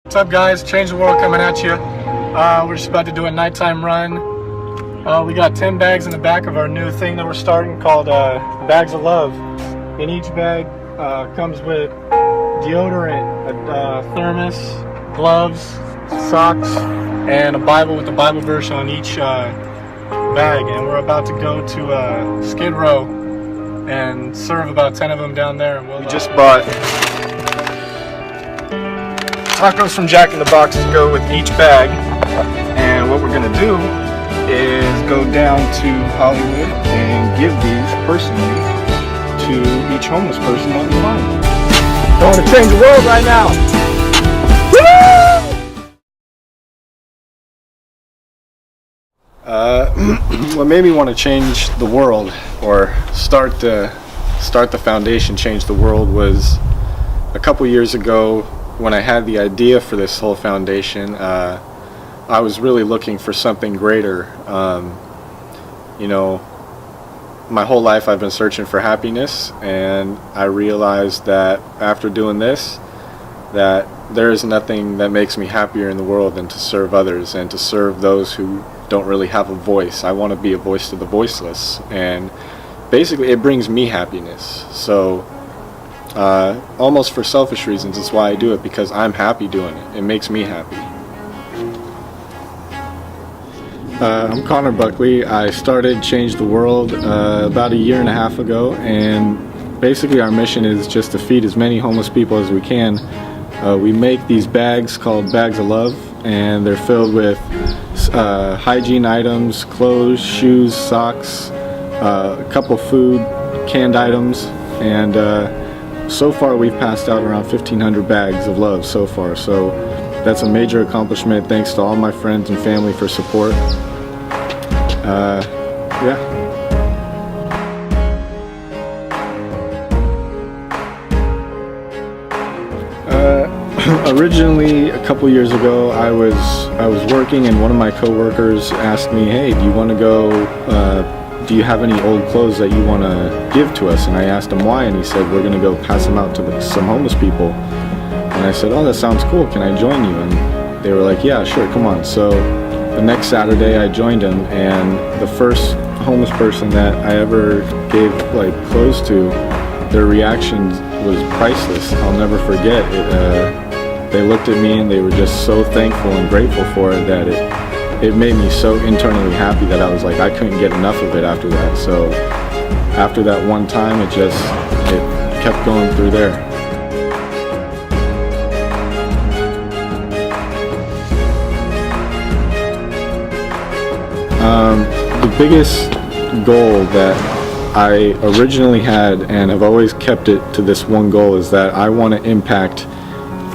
What's up, guys? Change the World coming at you. We're just about to do a nighttime run. We got 10 bags in the back of our new thing that we're starting called Bags of Love. In each bag comes with deodorant, a thermos, gloves, socks, and a Bible with the Bible verse on each bag. And we're about to go to Skid Row and serve about 10 of them down there. And we just bought tacos from Jack in the Box to go with each bag, and what we're gonna do is go down to Hollywood and give these personally to each homeless person that we find. I want to change the world right now. Woo! What made me want to change the world, or start the foundation Change the World, was a couple years ago. When I had the idea for this whole foundation, I was really looking for something greater. My whole life I've been searching for happiness, and I realized that after doing this, that there is nothing that makes me happier in the world than to serve others and to serve those who don't really have a voice. I want to be a voice to the voiceless, and basically it brings me happiness. So almost for selfish reasons is why I do it, because I'm happy doing it. It makes me happy. I'm Connor Buckley. I started Change the World about a year and a half ago, and basically our mission is just to feed as many homeless people as we can. We make these bags called Bags of Love, and they're filled with hygiene items, clothes, shoes, socks, a couple food, canned items, and so far we've passed out around 1,500 bags of love so far, so that's a major accomplishment. Thanks to all my friends and family for support. Originally, a couple years ago, I was working, and one of my coworkers asked me, "Hey, do you want to go? Do you have any old clothes that you want to give to us?" And I asked him why, and he said, "We're going to go pass them out to some homeless people." And I said, "Oh, that sounds cool. Can I join you?" And they were like, "Yeah, sure, come on." So the next Saturday, I joined him, and the first homeless person that I ever gave clothes to, their reaction was priceless. I'll never forget it. They looked at me and they were just so thankful and grateful for it that it made me so internally happy that I was like, I couldn't get enough of it after that. So after that one time, it kept going through there. The biggest goal that I originally had, and I've always kept it to this one goal, is that I want to impact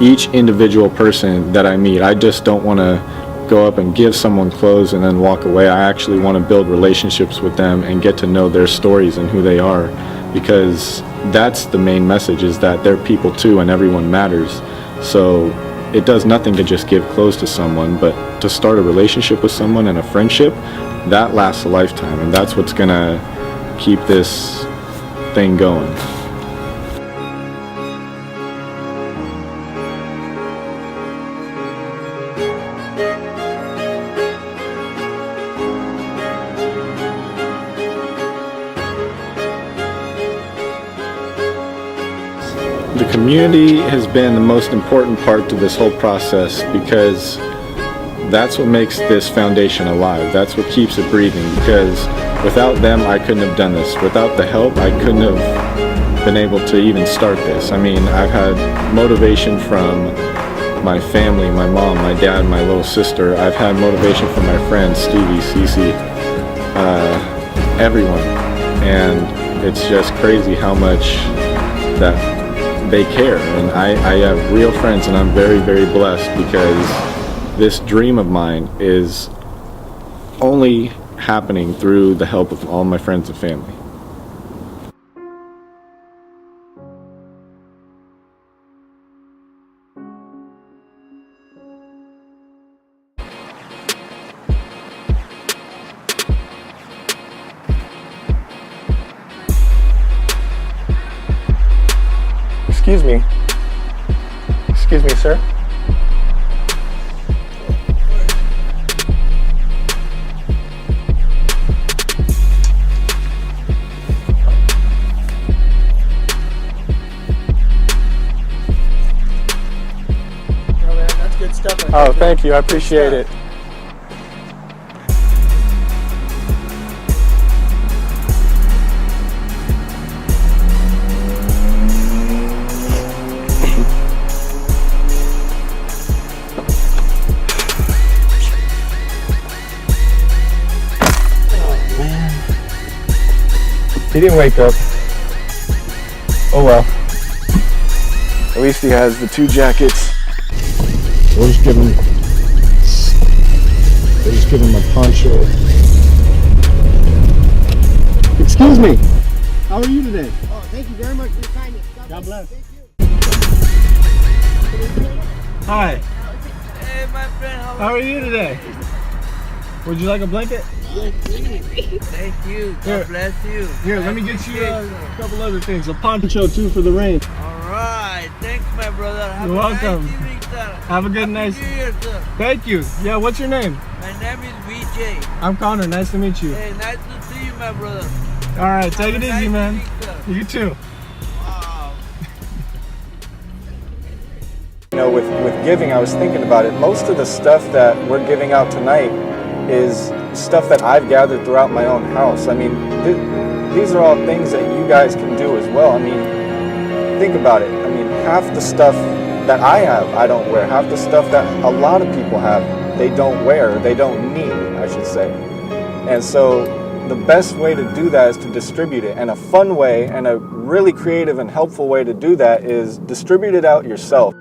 each individual person that I meet. I just don't want to go up and give someone clothes and then walk away. I actually want to build relationships with them and get to know their stories and who they are, because that's the main message, is that they're people too and everyone matters. So it does nothing to just give clothes to someone, but to start a relationship with someone and a friendship, that lasts a lifetime, and that's what's gonna keep this thing going. The community has been the most important part to this whole process, because that's what makes this foundation alive. That's what keeps it breathing, because without them, I couldn't have done this. Without the help, I couldn't have been able to even start this. I mean, I've had motivation from my family, my mom, my dad, my little sister. I've had motivation from my friends, Stevie, Cece, everyone. And it's just crazy how much that they care. And I have real friends, and I'm very, very blessed, because this dream of mine is only happening through the help of all my friends and family. Excuse me, sir. good stuff. Oh, thank you. I appreciate it. He didn't wake up. Oh well. At least he has the 2 jackets. We'll just give him a poncho. Excuse me. How are you today? Oh, thank you very much for your kindness. God bless. Thank you. Hi. Hey, my friend, How are you today? Would you like a blanket? Thank you. Here. God bless you. Here, let me get you a couple other things. A poncho too for the rain. All right. Thanks, my brother. Have You're a welcome. Nice evening, sir. Have a good Happy night. New Year, sir. Thank you. Yeah, what's your name? My name is VJ. I'm Connor. Nice to meet you. Hey, nice to see you, my brother. All right, take Have it a easy, nice man. evening, sir. You too. Wow. You know, with giving, I was thinking about it. Most of the stuff that we're giving out tonight is stuff that I've gathered throughout my own house. I mean, these are all things that you guys can do as well. I mean, think about it. I mean, half the stuff that I have, I don't wear. Half the stuff that a lot of people have, they don't wear, they don't need, I should say. And so the best way to do that is to distribute it. And a fun way and a really creative and helpful way to do that is distribute it out yourself.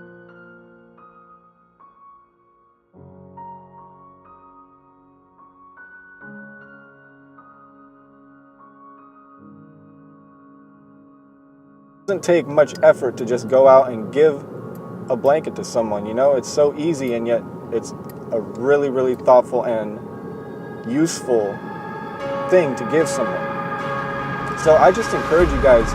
It doesn't take much effort to just go out and give a blanket to someone, you know? It's so easy, and yet it's a really, really thoughtful and useful thing to give someone. So I just encourage you guys,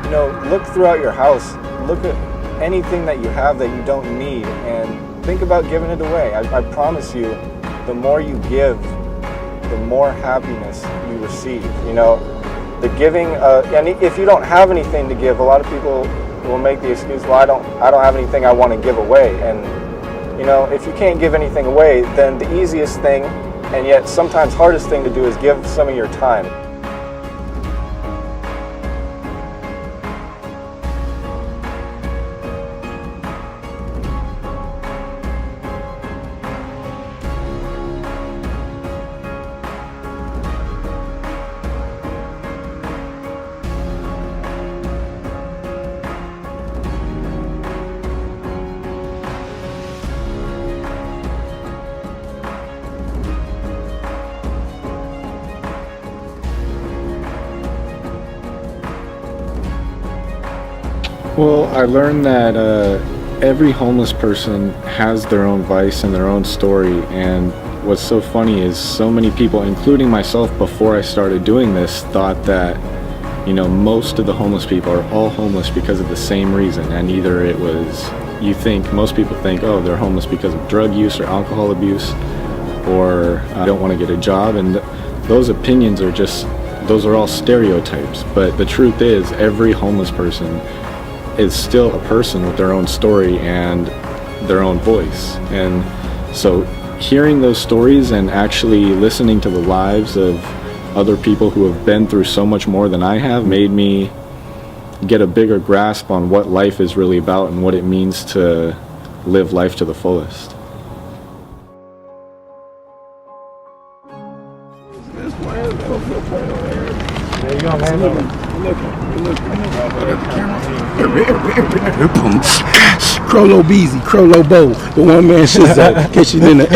you know, look throughout your house, look at anything that you have that you don't need, and think about giving it away. I promise you, the more you give, the more happiness you receive, you know? The giving, and if you don't have anything to give, a lot of people will make the excuse, well, I don't have anything I want to give away. And you know, if you can't give anything away, then the easiest thing, and yet sometimes hardest thing to do, is give some of your time. Well, I learned that every homeless person has their own vice and their own story, and what's so funny is so many people, including myself before I started doing this, thought that, you know, most of the homeless people are all homeless because of the same reason, and either it was, most people think, oh, they're homeless because of drug use or alcohol abuse, or don't want to get a job, and those opinions are just, those are all stereotypes. But the truth is, every homeless person is still a person with their own story and their own voice. And so hearing those stories and actually listening to the lives of other people who have been through so much more than I have made me get a bigger grasp on what life is really about and what it means to live life to the fullest. There you go, man. Crollo Beezy, Crollo Bow, the one man shizzo, catching in the